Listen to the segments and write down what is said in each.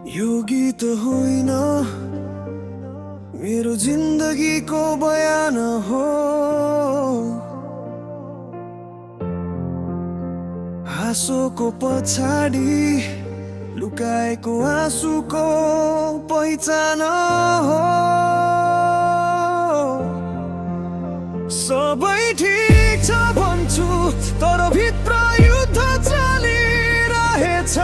यो गीत होइन मेरो जिन्दगीको बयान हो। हाँसोको पछाडि लुकाएको आँसुको पहिचान हो। सबै ठिक छ भन्छु तर भित्र युद्ध चलिरहेछ।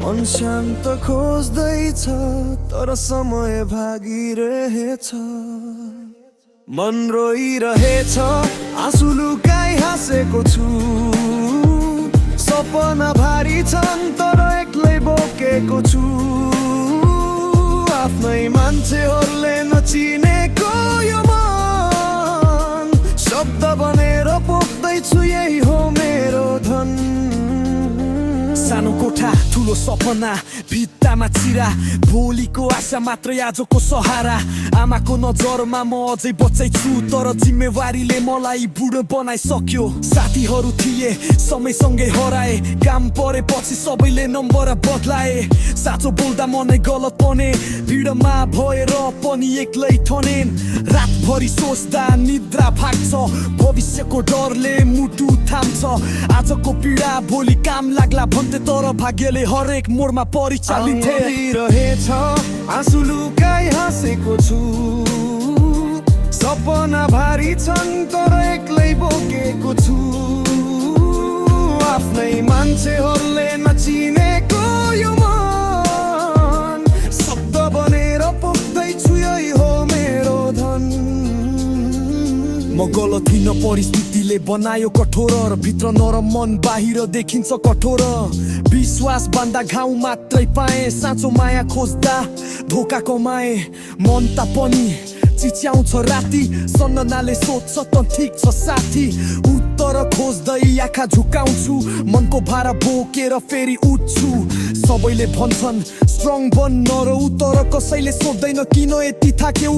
मन शान्त खोज्दैछ तर समय भागिरहेछ। मन रोइरहेछ आँसु लुकाई हाँसेको छु। सपना भारी छन् तर एक्लै बोकेको छु। आफ्नै मान्छेहरूले नचिनेको यो मन शब्द बनेर पोख्दैछु, यही हो मेरो धन। सानो कोठा ठुलो सपना भित्तामा चिरा, भोलिको आशा मात्रै आजको सहारा। आमाको नजरमा म अझै बच्चै छु तर जिम्मेवारीले मलाई बुढो बनाइसक्यो। साथीहरू थिए समयसँगै हराए, काम परेपछि सबैले नम्बर बदलाए। साँचो बोल्दा मनै गलत बने, भिडमा भएर पनि एक्लै ठनेन। रातभरि सोच्दा निद्रा भाग्छ, भविष्यको डरले मुटु थाम्छ। आजको पीडा भोलि काम लाग्ला भन्थे तर भाग्यले हरेक मोडमा परिचालिन्थे। रहेछ आँसु लुकाई हाँसेको छु। सपना भारी छन् तर एक्लै बोकेको छु। आफ्नै मान्छेहरूले नचिनेको यो मन शब्द बनेर पोख्दैछु, यही हो मेरो धन। म गलत थिइन, परिस्थितिले बनायो कठोर। भित्र नरम मन बाहिर देखिन्छ कठोर। विश्वास बान्दा घाउ मात्रै पाएँ, साँचो माया खोज्दा धोका कमाएँ। मन तापनि चिच्याउँछ राति, सन्नाले सोध्छ त ठिक छ साथी। उत्तर खोज्दै आँखा झुकाउँछु, मनको भारा बोकेर फेरि उठ्छु। सबैले भन्छन् स्ट्रङ बन नरहु तर कसैले सोध्दैन किन यति थाक्यौ।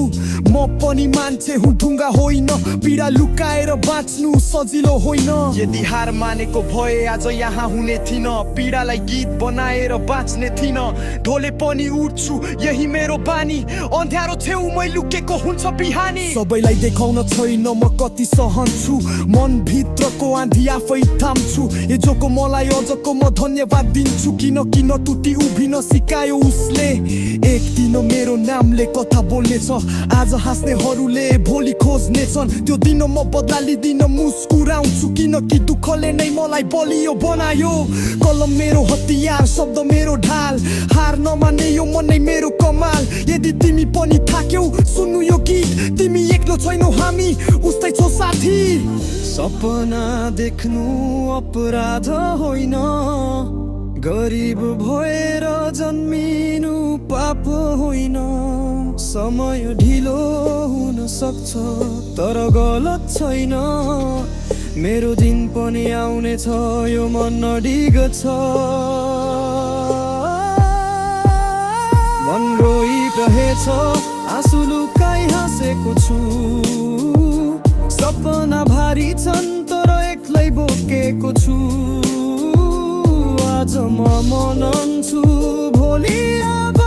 म पनि मान्छे हुँ ढुङ्गा होइन, पीडा लुकाएर बाँच्नु सजिलो होइन। यदि हार मानेको भए आज यहाँ हुने थिइन, पीडालाई गीत बनाएर बाँच्ने थिइन। ढोले पनि उठ्छु यही मेरो बानी, अन्ध्यारो छेउमै लुकेको हुन्छ बिहानी। सबैलाई देखाउन छैन म कति सहन्छु, मन भित्रको आँधी आफै थाम्छु। हिजोको मलाई अझको म धन्यवाद दिन्छु, किन टुटी उभिन सिकायो उसले। एक दिन मेरो नामले कथा बोल्नेछ, आज हाँस्नेहरूले भोलि खोज्नेछन्। त्यो दिन म बदला लिदिन मुस्कुराउँछु, किनकि दुःखले नै मलाई बलियो बनायो। कलम मेरो हतियार, शब्द मेरो ढाल, हार नमाने यो मन नै मेरो कमाल। यदि तिमी पनि थाक्यौ सुन्नु यो गीत, तिमी एक्लो छैनौ हामी उस्तै छौ साथी। सपना देख्नु अपराध होइन, गरिब भएर जन्मिनु पाप होइन। समय ढिलो हुन सक्छ तर गलत छैन। मेरो दिन पनि आउनेछ यो मन अडिग छ। मन रोइरहेछ आँसु लुकाई हाँसेको छु। सपना भारी छन् तर एक्लै बोकेको छु। आज म मनाउँछु भोलि अब